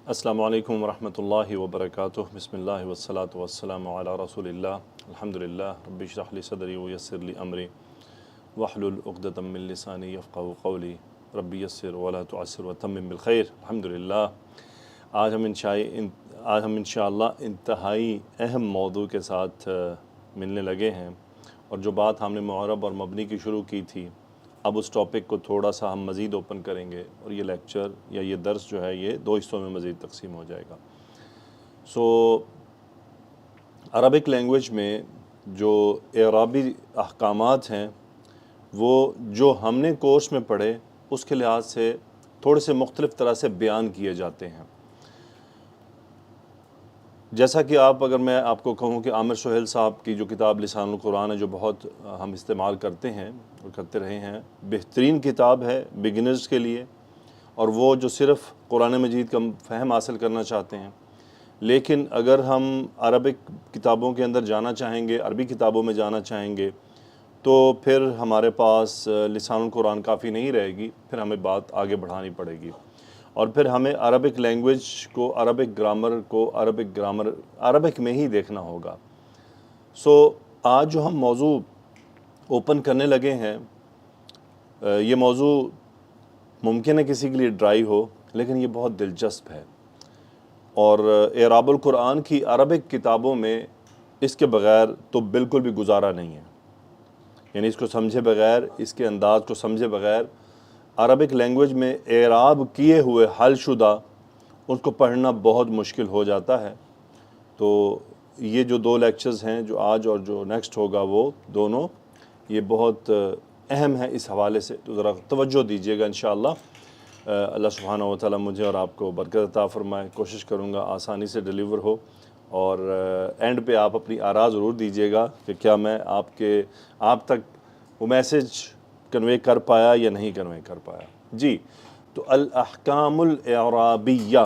السلام علیکم ورحمۃ اللہ وبرکاتہ بسم اللہ والصلاة والسلام علی رسول اللہ الحمدللہ رب اشرح لی صدری ویسر لی امری واحلل عقدۃ من لسانی یفقہوا قولی رب یسر ولا تعسر وتمم بالخیر الحمدللہ۔ آج ہم انشاءاللہ انتہائی اہم موضوع کے ساتھ ملنے لگے ہیں، اور جو بات ہم نے معرب اور مبنی کی شروع کی تھی، اب اس ٹاپک کو تھوڑا سا ہم مزید اوپن کریں گے، اور یہ لیکچر یا یہ درس جو ہے یہ 2 حصوں میں مزید تقسیم ہو جائے گا۔ عربک لینگویج میں جو اعرابی احکامات ہیں وہ جو ہم نے کورس میں پڑھے اس کے لحاظ سے تھوڑے سے مختلف طرح سے بیان کیے جاتے ہیں۔ جیسا کہ اگر میں آپ کو کہوں کہ عامر سہیل صاحب کی جو کتاب لسان القرآن ہے، جو بہت ہم استعمال کرتے ہیں اور کرتے رہے ہیں، بہترین کتاب ہے بگنرز کے لیے، اور وہ جو صرف قرآن مجید کا فہم حاصل کرنا چاہتے ہیں۔ لیکن اگر ہم عربک کتابوں کے اندر جانا چاہیں گے، عربی کتابوں میں جانا چاہیں گے، تو پھر ہمارے پاس لسان القرآن کافی نہیں رہے گی، پھر ہمیں بات آگے بڑھانی پڑے گی، اور پھر ہمیں عربک لینگویج کو، عربک گرامر کو عربک میں ہی دیکھنا ہوگا۔ آج جو ہم موضوع اوپن کرنے لگے ہیں، یہ موضوع ممکن ہے کسی کے لیے ڈرائی ہو، لیکن یہ بہت دلچسپ ہے، اور اعراب القرآن کی عربک کتابوں میں اس کے بغیر تو بالکل بھی گزارا نہیں ہے، یعنی اس کو سمجھے بغیر، اس کے انداز کو سمجھے بغیر عربک لینگویج میں اعراب کیے ہوئے حل شدہ اس کو پڑھنا بہت مشکل ہو جاتا ہے۔ تو یہ جو 2 لیکچرز ہیں، جو آج اور جو نیکسٹ ہوگا، وہ دونوں یہ بہت اہم ہے اس حوالے سے، تو ذرا توجہ دیجیے گا انشاءاللہ۔ اللہ سبحانہ و تعالیٰ مجھے اور آپ کو برکت عطا فرمائے۔ کوشش کروں گا آسانی سے ڈیلیور ہو، اور اینڈ پہ آپ اپنی آراء ضرور دیجیے گا کہ کیا میں آپ تک وہ میسج کنوے کر پایا یا نہیں کنوے کر پایا۔ جی، تو الاحکام الاعرابیہ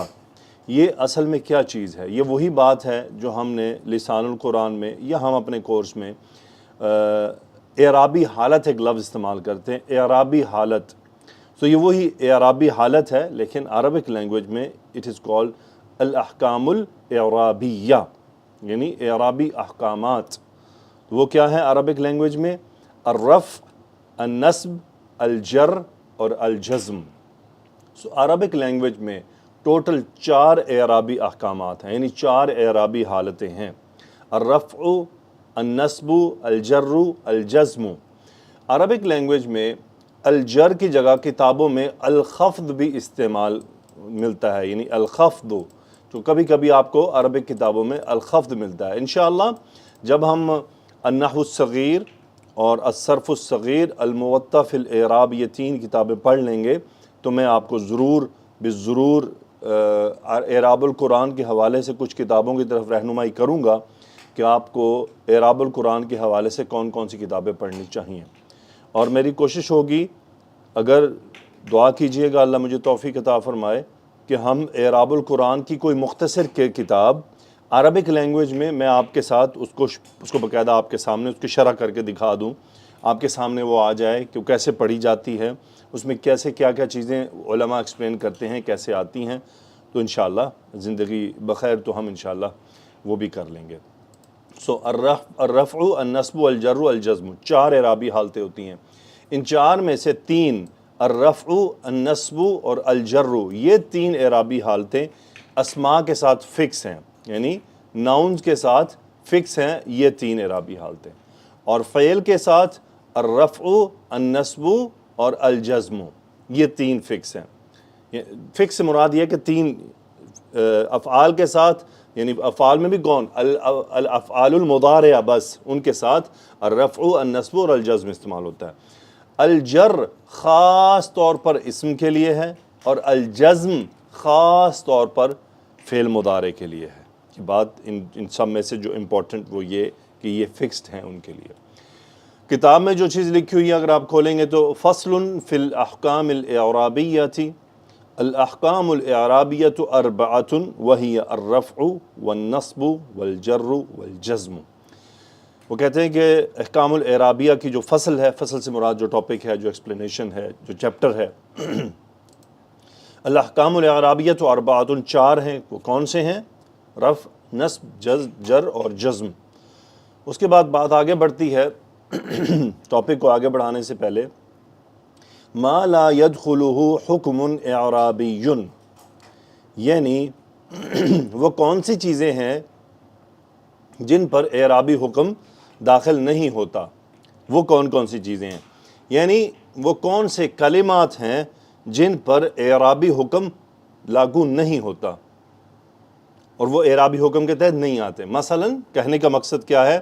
یہ اصل میں کیا چیز ہے؟ یہ وہی بات ہے جو ہم نے لسان القرآن میں یا ہم اپنے کورس میں اعرابی حالت ایک لفظ استعمال کرتے ہیں، اعرابی حالت۔ یہ وہی اعرابی حالت ہے، لیکن عربک لینگویج میں اٹ از کالڈ الاحکام الاعرابیہ، یعنی اعرابی احکامات۔ وہ کیا ہے عربک لینگویج میں؟ الرفع، النصب، الجر اور الجزم۔ عربک لینگویج میں ٹوٹل 4 اعرابی احکامات ہیں، یعنی 4 اعرابی حالتیں ہیں: الرفع، النصب، الجر، الجزم۔ عربک لینگویج میں الجر کی جگہ کتابوں میں الخفض بھی استعمال ملتا ہے، یعنی الخفض، تو کبھی کبھی آپ کو عربک کتابوں میں الخفض ملتا ہے۔ انشاءاللہ جب ہم النحو الصغیر اور الصرف الصغیر، الموطأ فی الاعراب، یہ 3 کتابیں پڑھ لیں گے تو میں آپ کو ضرور اعراب القرآن کے حوالے سے کچھ کتابوں کی طرف رہنمائی کروں گا کہ آپ کو اعراب القرآن کے حوالے سے کون کون سی کتابیں پڑھنی چاہیے، اور میری کوشش ہوگی، اگر دعا کیجئے گا اللہ مجھے توفیق عطا فرمائے، کہ ہم اعراب القرآن کی کوئی مختصر کتاب عربک لینگویج میں آپ کے ساتھ اس کو باقاعدہ آپ کے سامنے اس کی شرح کر کے دکھا دوں، آپ کے سامنے وہ آ جائے کہ وہ کیسے پڑھی جاتی ہے، اس میں کیسے کیا چیزیں علماء ایکسپلین کرتے ہیں، کیسے آتی ہیں، تو انشاءاللہ زندگی بخیر تو ہم انشاءاللہ وہ بھی کر لیں گے۔ الرفع، النصب، الجر، الجزم، 4 اعرابی حالتیں ہوتی ہیں۔ ان 4 میں سے 3، الرفع، النصب اور الجر، یہ 3 اعرابی حالتیں اسماء کے ساتھ فکس ہیں، یعنی ناؤنز کے ساتھ فکس ہیں یہ 3 اعرابی حالتیں، اور فعل کے ساتھ الرفع، النصب اور الجزم، یہ 3 فکس ہیں۔ فکس سے مراد یہ کہ 3 افعال کے ساتھ، یعنی افعال میں بھی کون؟ الافعال المضارعہ، بس ان کے ساتھ الرفع، النصب اور الجزم استعمال ہوتا ہے۔ الجر خاص طور پر اسم کے لیے ہے، اور الجزم خاص طور پر فعل مضارع کے لیے ہے۔ یہ بات ان سب میں سے جو امپورٹنٹ وہ یہ کہ یہ فکسڈ ہیں ان کے لیے۔ کتاب میں جو چیز لکھی ہوئی ہے اگر آپ کھولیں گے تو فصل فی الاحکام الاعرابیۃ، الاحکام الاعرابیۃ 4 وہی الرفع والنصب والجر والجزم۔ وہ کہتے ہیں کہ احکام الاعرابیہ کی جو فصل ہے، فصل سے مراد جو ٹاپک ہے، جو ایکسپلینیشن ہے، جو چیپٹر ہے، الاحکام الاعرابیۃ اربعۃ، چار ہیں، وہ کون سے ہیں؟ رفع، نصب، جر اور جزم۔ اس کے بعد بات آگے بڑھتی ہے ٹاپک کو آگے بڑھانے سے پہلے، ما لا يدخلہ حکم اعرابی، یعنی وہ کون سی چیزیں ہیں جن پر اعرابی حکم داخل نہیں ہوتا، وہ کون کون سی چیزیں ہیں، یعنی وہ کون سے کلمات ہیں جن پر اعرابی حکم لاگو نہیں ہوتا اور وہ اعرابی حکم کے تحت نہیں آتے۔ مثلا کہنے کا مقصد کیا ہے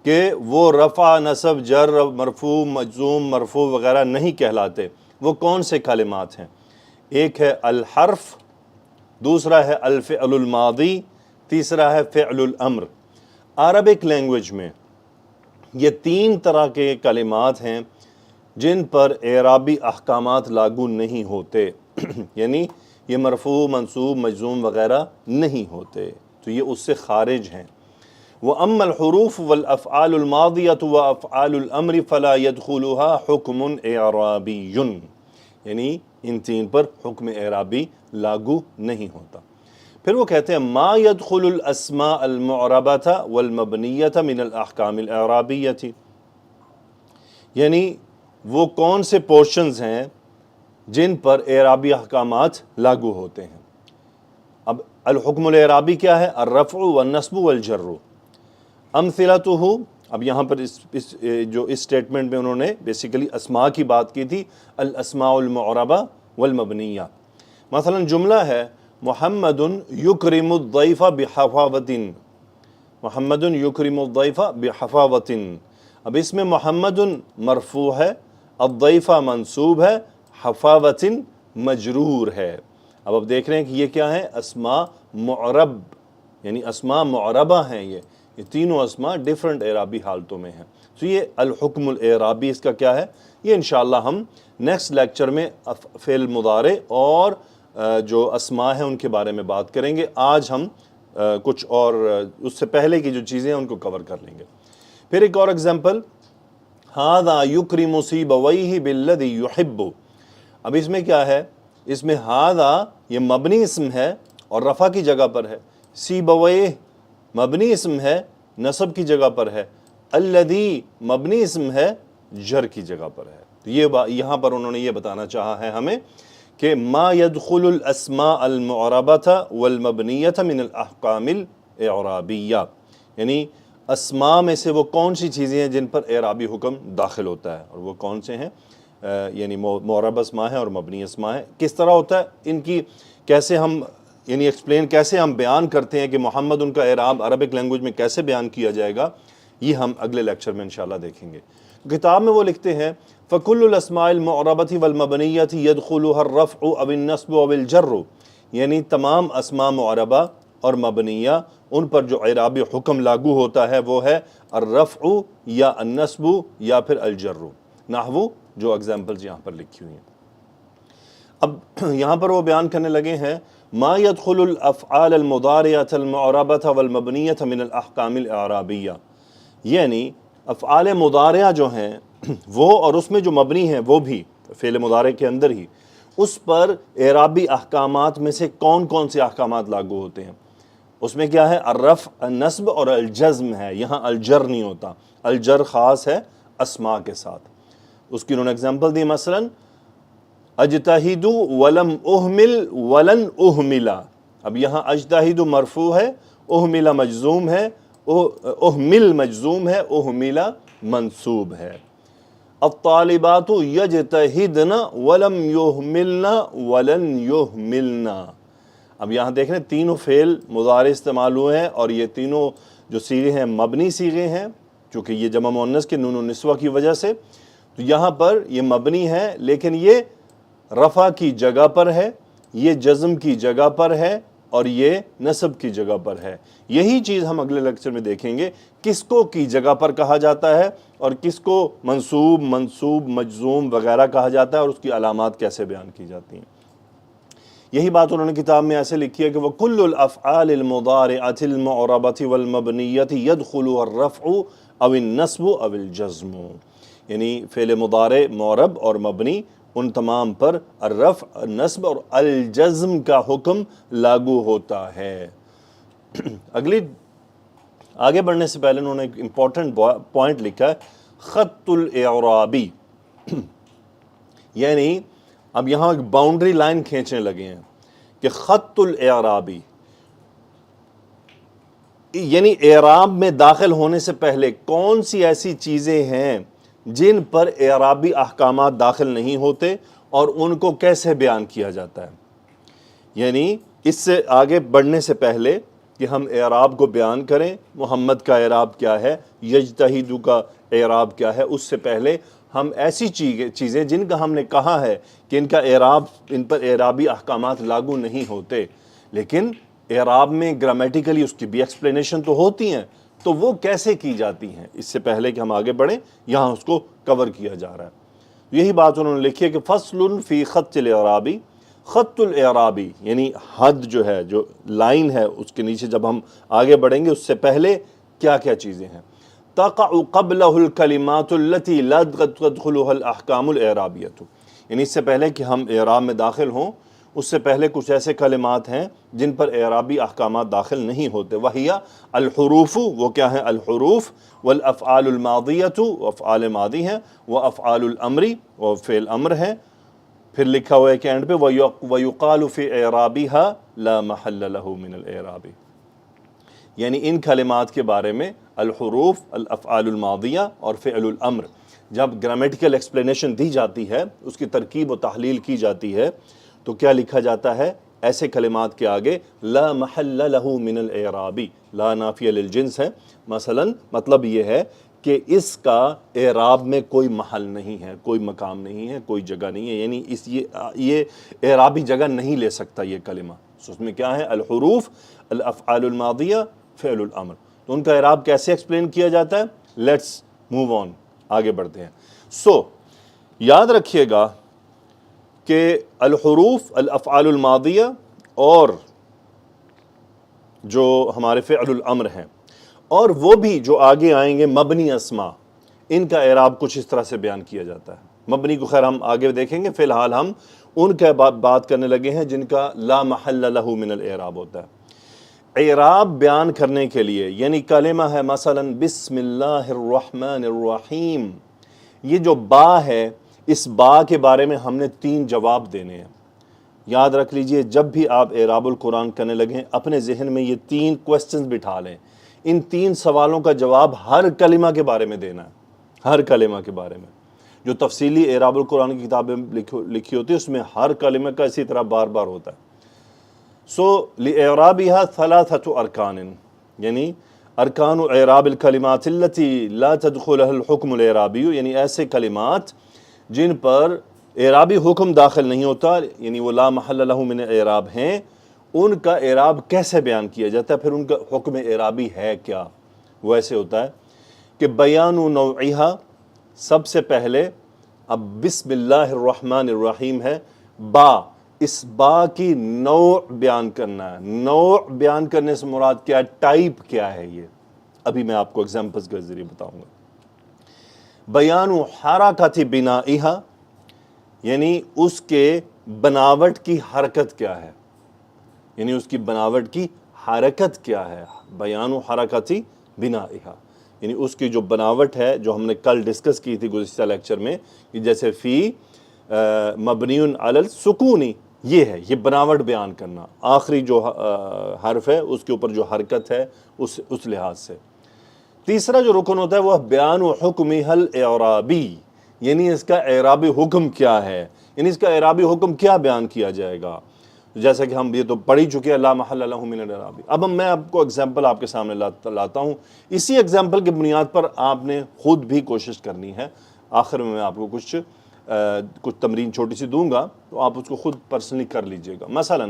کہ وہ رفع، نصب، جر، مرفوع، مجزوم، مرفوع وغیرہ نہیں کہلاتے۔ وہ کون سے کلمات ہیں؟ ایک ہے الحرف، دوسرا ہے الفعل الماضی، تیسرا ہے فعل الامر۔ عربک لینگویج میں یہ تین طرح کے کلمات ہیں جن پر اعرابی احکامات لاگو نہیں ہوتے یعنی یہ مرفوع، منصوب، مجزوم وغیرہ نہیں ہوتے، تو یہ اس سے خارج ہیں۔ وَأَمَّا الْحُرُوفُ وَالْأَفْعَالُ الْمَاضِيَةُ وَأَفْعَالُ الْأَمْرِ فَلَا يَدْخُلُهَا حُكْمٌ إِعْرَابِيٌّ، یعنی ان تین پر حکم اعرابی لاگو نہیں ہوتا۔ پھر وہ کہتے ہیں ما يدخل الاسماء المعربة والمبنية من الاحکام الاعرابیة، یعنی وہ کون سے پورشنز ہیں جن پر اعرابی احکامات لاگو ہوتے ہیں۔ اب الحکم الاعرابی کیا ہے؟ الرفع والنصب والجر۔ امثلتہ، اب یہاں پر اس سٹیٹمنٹ میں انہوں نے بیسیکلی اسماء کی بات کی تھی، الاسماء المعربہ والمبنیہ۔ مثلا جملہ ہے محمد یکرم الضیف بحفاوۃ، محمد یکرم الضیف بحفاوۃ۔ اب اس میں محمد مرفوع ہے، الضیف منصوب ہے، حفاوۃ مجرور ہے۔ اب دیکھ رہے ہیں کہ یہ کیا ہے؟ اسماء معرب، یعنی اسماء معربہ ہیں۔ یہ تینوں اسماء ڈیفرنٹ اعرابی حالتوں میں ہیں۔ تو یہ الحکم الاعرابی اس کا کیا ہے؟ یہ انشاءاللہ ہم نیکسٹ لیکچر میں فعل مضارع اور جو اسماء ہیں ان کے بارے میں بات کریں گے۔ آج ہم کچھ اور اس سے پہلے کی جو چیزیں ہیں ان کو کور کر لیں گے۔ پھر ایک اور اگزامپل، ھذا یکرم سیبویہ بالذی یحب۔ اب اس میں کیا ہے؟ اس میں ھذا یہ مبنی اسم ہے اور رفع کی جگہ پر ہے، سیبویہ مبنی اسم ہے، نصب کی جگہ پر ہے، الذی مبنی اسم ہے، جر کی جگہ پر ہے۔ تو یہ یہاں پر انہوں نے یہ بتانا چاہا ہے ہمیں کہ ما يدخل الاسماء المعربة والمبنية من الاحکام الاعرابیہ، یعنی اسماء میں سے وہ کون سی چیزیں ہیں جن پر اعرابی حکم داخل ہوتا ہے، اور وہ کون سے ہیں؟ یعنی معرب اسماء ہیں اور مبنی اسماء ہیں۔ کس طرح ہوتا ہے ان کی، کیسے ہم یعنی ایکسپلین، کیسے ہم بیان کرتے ہیں کہ محمد ان کا اعراب عربک لینگویج میں کیسے بیان کیا جائے گا، یہ ہم اگلے لیکچر میں انشاءاللہ دیکھیں گے۔ کتاب میں وہ لکھتے ہیں فَكُلُّ الْأَسْمَاءِ الْمُعْرَبَةِ وَالْمَبْنِيَّةِ يَدْخُلُهَا الرَّفْعُ أَوِ النَّصْبُ أَوِ الْجَرُّ، یعنی تمام اسماء معربہ اور مبنیہ ان پر جو اعرابی حکم لاگو ہوتا ہے وہ ہے الرفع یا النصب یا پھر الجر، نحو جو اگزامپلز یہاں پر لکھی ہوئی ہیں۔ اب یہاں پر وہ بیان کرنے لگے ہیں ما يدخل الافعال المضارعة المعربة والمبنية من الاحکام الاعرابیہ، یعنی افعال مضارعہ جو ہیں وہ اور اس میں جو مبنی ہیں وہ بھی فعل مضارع کے اندر ہی، اس پر اعرابی احکامات میں سے کون کون سے احکامات لاگو ہوتے ہیں؟ اس میں کیا ہے؟ الرفع، النصب اور الجزم ہے، یہاں الجر نہیں ہوتا۔ الجر خاص ہے اسماء کے ساتھ۔ اس کی انہوں نے اگزامپل دی، مثلا اجتہد ولم اہمل ولن اہملا۔ اب یہاں اجتہد مرفوع ہے، اہملا مجزوم ہے، اہمل مجزوم ہے، اہملا منصوب ہے۔ الطالبات یجتہدن ولم یہملن ولن یہملن۔ اب یہاں دیکھ رہے ہیں تینوں فعل مضارع استعمال ہوئے ہیں اور یہ تینوں جو صیغے ہیں مبنی صیغے ہیں، چونکہ یہ جمع مؤنث کے نون و نسوہ کی وجہ سے، تو یہاں پر یہ مبنی ہے لیکن یہ رفع کی جگہ پر ہے، یہ جزم کی جگہ پر ہے اور یہ نصب کی جگہ پر ہے۔ یہی چیز ہم اگلے لیکچر میں دیکھیں گے، کس کو کی جگہ پر کہا جاتا ہے اور کس کو منصوب، منصوب، مجزوم وغیرہ کہا جاتا ہے اور اس کی علامات کیسے بیان کی جاتی ہیں۔ یہی بات انہوں نے کتاب میں ایسے لکھی ہے کہ وَكُلُّ الْأَفْعَالِ الْمُضَارِعَةِ الْمُعْرَبَةِ وَالْمَبْنِيَّةِ يَدْخُلُهَا الرَّفْعُ أَوِ النَّصْبُ أَوِ الْجَزْمُ، یعنی فعل مضارع معرب اور مبنی ان تمام پر الرفع، نصب اور الجزم کا حکم لاگو ہوتا ہے۔ آگے بڑھنے سے پہلے انہوں نے ایک امپورٹنٹ پوائنٹ لکھا ہے، خط الاعرابی، یعنی اب یہاں ایک باؤنڈری لائن کھینچنے لگے ہیں کہ خط الاعرابی یعنی اعراب میں داخل ہونے سے پہلے کون سی ایسی چیزیں ہیں جن پر اعرابی احکامات داخل نہیں ہوتے اور ان کو کیسے بیان کیا جاتا ہے۔ یعنی اس سے آگے بڑھنے سے پہلے کہ ہم اعراب کو بیان کریں، محمد کا اعراب کیا ہے، یجتہد کا اعراب کیا ہے، اس سے پہلے ہم ایسی چیزیں جن کا ہم نے کہا ہے کہ ان کا اعراب، ان پر اعرابی احکامات لاگو نہیں ہوتے، لیکن اعراب میں گرامیٹیکلی اس کی بھی ایکسپلینیشن تو ہوتی ہیں، تو وہ کیسے کی جاتی ہیں، اس سے پہلے کہ ہم آگے بڑھیں یہاں اس کو کور کیا جا رہا ہے۔ یہی بات انہوں نے لکھی ہے کہ فصل فی خط الاعرابی، خط الاعرابی یعنی حد جو ہے، جو لائن ہے، اس کے نیچے جب ہم آگے بڑھیں گے اس سے پہلے کیا کیا چیزیں ہیں۔ تقع قبلہ الکلمات التي لا تدخلها الاحکام الاعرابیۃ، یعنی اس سے پہلے کہ ہم اعراب میں داخل ہوں اس سے پہلے کچھ ایسے کلمات ہیں جن پر اعرابی احکامات داخل نہیں ہوتے۔ وہیا الحروف، وہ کیا ہیں؟ الحروف، والافعال الماضیۃ، افعال ماضی ہیں، وافعال الامر، وہ فعل امر ہیں۔ پھر لکھا ہوا ہے کہ اینڈ پہ وَيُقَالُ فِي إِعْرَابِهَا لَا مَحَلَّ لَهُ مِنَ الْإِعْرَابِ، یعنی ان کلمات کے بارے میں الحروف، الافعال الماضیہ اور فعل الامر جب گرامیٹیکل ایکسپلینیشن دی جاتی ہے، اس کی ترکیب و تحلیل کی جاتی ہے، تو کیا لکھا جاتا ہے ایسے کلمات کے آگے؟ لا محل له من الاعراب، لا نافیہ للجنس ہے، مثلا مطلب یہ ہے کہ اس کا اعراب میں کوئی محل نہیں ہے، کوئی مقام نہیں ہے، کوئی جگہ نہیں ہے، یعنی یہ اعرابی جگہ نہیں لے سکتا یہ کلمہ۔ اس میں کیا ہے؟ الحروف، الافعال الماضیہ، فعل الامر۔ تو ان کا اعراب کیسے ایکسپلین کیا جاتا ہے؟ لیٹس موو آن، آگے بڑھتے ہیں۔ یاد رکھیے گا کہ الحروف، الافعال الماضیہ اور جو ہمارے فعل الامر ہیں، اور وہ بھی جو آگے آئیں گے مبنی اسما، ان کا اعراب کچھ اس طرح سے بیان کیا جاتا ہے۔ مبنی کو خیر ہم آگے دیکھیں گے، فی الحال ہم ان کا بات کرنے لگے ہیں جن کا لا محل لہ من الاعراب ہوتا ہے۔ اعراب بیان کرنے کے لیے یعنی کلمہ ہے مثلا بسم اللہ الرحمن الرحیم، یہ جو با ہے، اس با کے بارے میں ہم نے 3 جواب دینے ہیں۔ یاد رکھ لیجئے، جب بھی آپ اعراب القرآن کرنے لگیں اپنے ذہن میں یہ 3 کوسچنز بٹھا لیں، ان 3 سوالوں کا جواب ہر کلمہ کے بارے میں دینا ہے، ہر کلمہ کے بارے میں۔ جو تفصیلی اعراب القرآن کی کتابیں لکھی ہوتی ہے اس میں ہر کلمہ کا اسی طرح بار بار ہوتا ہے۔ لِإِعْرَابِهَا 3 أرکان، یعنی ارکان اعراب الکلمات التي لا تدخلها الحکم الاعرابی، یعنی ایسے کلمات جن پر اعرابی حکم داخل نہیں ہوتا، یعنی وہ لا محل لہ من اعراب ہیں، ان کا اعراب کیسے بیان کیا جاتا ہے، پھر ان کا حکم اعرابی ہے کیا؟ وہ ایسے ہوتا ہے کہ بیان نوعہا، سب سے پہلے اب بسم اللہ الرحمن الرحیم ہے، با، اس با کی نوع بیان کرنا ہے۔ نوع بیان کرنے سے مراد کیا ہے؟ ٹائپ کیا ہے؟ یہ ابھی میں آپ کو ایگزامپلز کے ذریعے بتاؤں گا۔ بیان حرکت بنائہا، یعنی اس کے بناوٹ کی حرکت کیا ہے، یعنی اس کی بناوٹ کی حرکت کیا ہے۔ بیان حرکت بنائہا، یعنی اس کی جو بناوٹ ہے، جو ہم نے کل ڈسکس کی تھی گزشتہ لیکچر میں، کہ جیسے فی مبنی علی السکونی، یہ ہے، یہ بناوٹ بیان کرنا، آخری جو حرف ہے اس کے اوپر جو حرکت ہے اس لحاظ سے۔ تیسرا جو رکن ہوتا ہے وہ بیان حکمہ الاعرابی، یعنی اس کا اعرابی حکم کیا ہے، یعنی اس کا اعرابی حکم کیا بیان کیا جائے گا۔ جیسا کہ ہم یہ تو پڑھ ہی چکے ہیں لا محل لہ من الاعراب۔ اب میں آپ کو ایگزامپل آپ کے سامنے لاتا ہوں، اسی ایگزامپل کی بنیاد پر آپ نے خود بھی کوشش کرنی ہے۔ آخر میں آپ کو کچھ تمرین چھوٹی سی دوں گا، تو آپ اس کو خود پرسنلی کر لیجئے گا۔ مثلا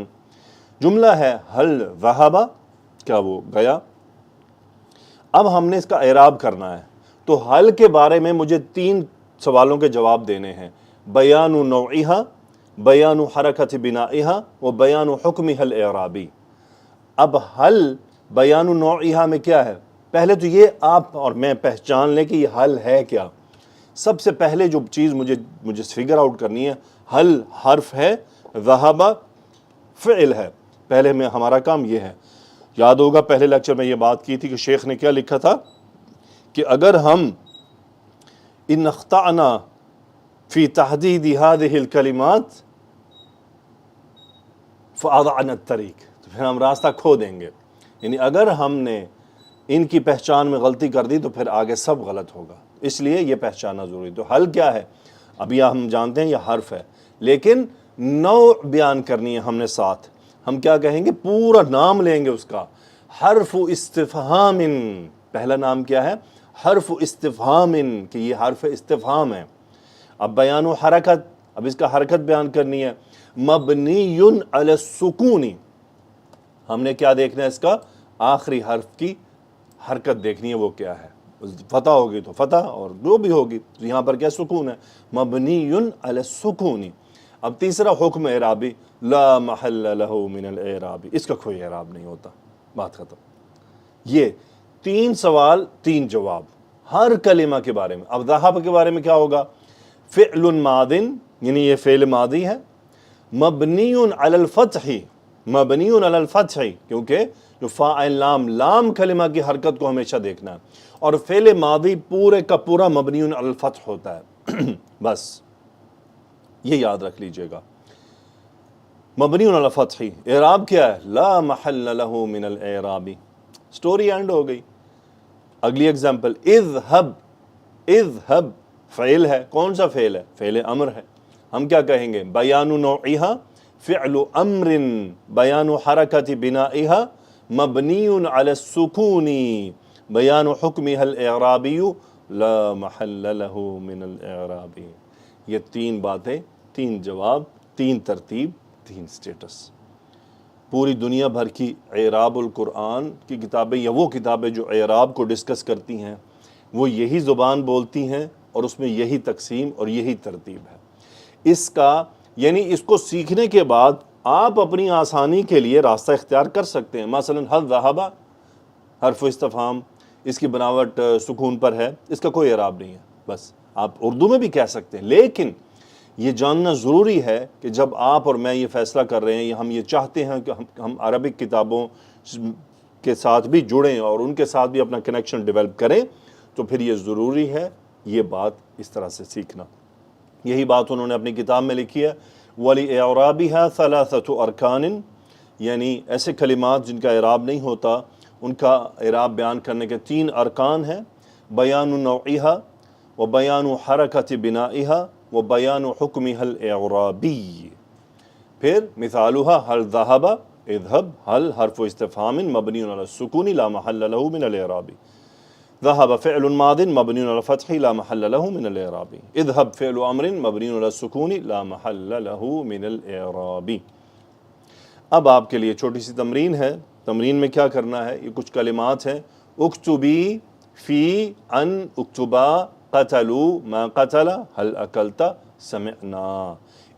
جملہ ہے حل ذہب، کیا وہ گیا؟ اب ہم نے اس کا اعراب کرنا ہے، تو حل کے بارے میں مجھے 3 سوالوں کے جواب دینے ہیں، بیان نوعہا، بیان حرکت بنائہا و بیان حکمہ الاعرابی۔ اب حل بیان نوعہا میں کیا ہے؟ پہلے تو یہ آپ اور میں پہچان لیں کہ یہ حل ہے کیا۔ سب سے پہلے جو چیز مجھے فگر آؤٹ کرنی ہے، حل حرف ہے، ذہب فعل ہے، پہلے میں ہمارا کام یہ ہے۔ یاد ہوگا پہلے لیکچر میں یہ بات کی تھی کہ شیخ نے کیا لکھا تھا کہ اگر ہم ان اخطأنا فی تحدید هذه الکلمات فاضعنا الطریق، تو پھر ہم راستہ کھو دیں گے، یعنی اگر ہم نے ان کی پہچان میں غلطی کر دی تو پھر آگے سب غلط ہوگا، اس لیے یہ پہچاننا ضروری۔ تو حل کیا ہے؟ ابھی ہم جانتے ہیں یہ حرف ہے، لیکن نوع بیان کرنی ہے ہم نے ساتھ۔ ہم کیا کہیں گے؟ پورا نام لیں گے اس کا، حرف استفہام۔ پہلا نام کیا ہے؟ حرف استفہام، کہ یہ حرف استفہام ہے۔ اب بیان و حرکت، اب اس کا حرکت بیان کرنی ہے، مبنی علی السکون۔ ہم نے کیا دیکھنا ہے؟ اس کا آخری حرف کی حرکت دیکھنی ہے، وہ کیا ہے؟ فتح ہوگی تو فتح، اور جو بھی ہوگی، تو یہاں پر کیا سکون ہے، مبنی علی السکون۔ اب تیسرا حکم اعرابی، لا محل لہ من الاعراب، اس کا کوئی اعراب نہیں ہوتا، بات ختم۔ یہ 3 سوال 3 جواب ہر کلمہ کے بارے میں۔ اب ذہب کے بارے میں کیا ہوگا؟ فعل ماض، یعنی یہ فعل ماضی ہے، مبنی علی الفتح، مبنی علی الفتح، کیونکہ جو فاعل لام کلمہ کی حرکت کو ہمیشہ دیکھنا ہے، اور فعل ماضی پورے کا پورا مبنی علی الفتح ہوتا ہے۔ بس یہ یاد رکھ لیجئے گا، مبنی علی الفتح۔ اعراب کیا ہے؟ لا محل لہ من الاعراب، سٹوری اینڈ ہو گئی۔ اگلی اگزامپل، اذهب، اذهب فعل ہے، کون سا فعل ہے؟ فعل امر ہے۔ ہم کیا کہیں گے؟ بیان نوعها فعل امر، بیان حرکت بنائها مبنی علی السکون، بیان حکمها الاعرابی لا محل له من الاعراب۔ یہ 3 باتیں، 3 جواب، 3 ترتیب، 3 سٹیٹس۔ پوری دنیا بھر کی اعراب القرآن کی کتابیں، یا وہ کتابیں جو اعراب کو ڈسکس کرتی ہیں، وہ یہی زبان بولتی ہیں، اور اس میں یہی تقسیم اور یہی ترتیب ہے۔ اس کا یعنی اس کو سیکھنے کے بعد آپ اپنی آسانی کے لیے راستہ اختیار کر سکتے ہیں۔ مثلا حل ذہب حرف استفہام، اس کی بناوٹ سکون پر ہے، اس کا کوئی اعراب نہیں ہے، بس آپ اردو میں بھی کہہ سکتے ہیں۔ لیکن یہ جاننا ضروری ہے کہ جب آپ اور میں یہ فیصلہ کر رہے ہیں، یا ہم یہ چاہتے ہیں کہ ہم عربک کتابوں کے ساتھ بھی جڑیں اور ان کے ساتھ بھی اپنا کنیکشن ڈیولپ کریں، تو پھر یہ ضروری ہے یہ بات اس طرح سے سیکھنا۔ یہی بات انہوں نے اپنی کتاب میں لکھی ہے، وَلِإِعْرَابِهَا ثَلَاثَةُ أَرْكَانٍ، یعنی ایسے کلمات جن کا اعراب نہیں ہوتا، ان کا اعراب بیان کرنے کے 3 ارکان ہیں، بیان نوعها وبیان حرکت بنائها وبیان حکمها الاعرابی۔ پھر مثالها حل ذهب، اذهب، حل حرف استفہام مبنی علی السکون لا محل له من الاعراب، ذهب فعل ماض مبنی علی الفتح لا محل له من الاعراب، اذهب فعل امر مبنی علی السکون لا محل له من الاعراب۔ اب آپ کے لیے چھوٹی سی تمرین ہے۔ تمرین میں کیا کرنا ہے؟ یہ کچھ کلمات ہیں، اکتبی، فی، ان، اکتبا، قتلوا، ما قتل، هل اکلت، سمعنا،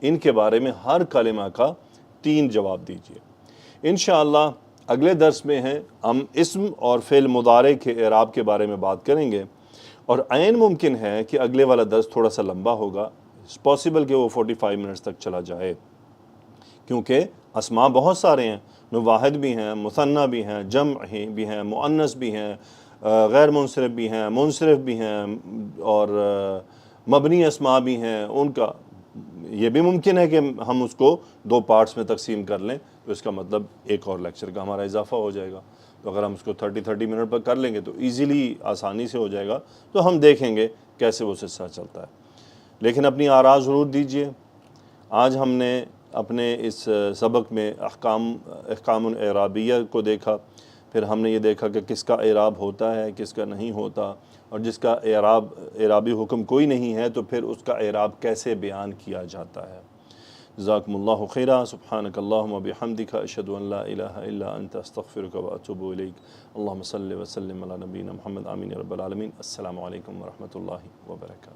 ان کے بارے میں ہر کلمہ کا 3 جواب دیجئے۔ انشاءاللہ اگلے درس میں ہیں ہم اسم اور فعل مضارع کے اعراب کے بارے میں بات کریں گے، اور عین ممکن ہے کہ اگلے والا درس تھوڑا سا لمبا ہوگا، اٹس پاسبل کہ وہ 45 منٹس تک چلا جائے، کیونکہ اسماء بہت سارے ہیں، واحد بھی ہیں، مثنیٰ بھی ہیں، جمع بھی ہیں، مؤنث بھی ہیں، غیر منصرف بھی ہیں، منصرف بھی ہیں، اور مبنی اسماء بھی ہیں۔ ان کا یہ بھی ممکن ہے کہ ہم اس کو 2 پارٹس میں تقسیم کر لیں، تو اس کا مطلب ایک اور لیکچر کا ہمارا اضافہ ہو جائے گا۔ تو اگر ہم اس کو 30 منٹ پر کر لیں گے تو ایزیلی، آسانی سے ہو جائے گا۔ تو ہم دیکھیں گے کیسے وہ سلسلہ چلتا ہے، لیکن اپنی آراء ضرور دیجئے۔ آج ہم نے اپنے اس سبق میں احکام الاعرابیہ کو دیکھا، پھر ہم نے یہ دیکھا کہ کس کا اعراب ہوتا ہے، کس کا نہیں ہوتا، اور جس کا اعرابی حکم کوئی نہیں ہے تو پھر اس کا اعراب کیسے بیان کیا جاتا ہے۔ جزاکم اللہ خیرا، سبحانک اللہم وبحمدک، اشہد ان لا الہ الا انت، استغفرک واتوب الیک۔ اللہم صلی وسلم علی نبینا محمد، آمین یا رب العالمین۔ السلام علیکم ورحمۃ اللہ وبرکاتہ۔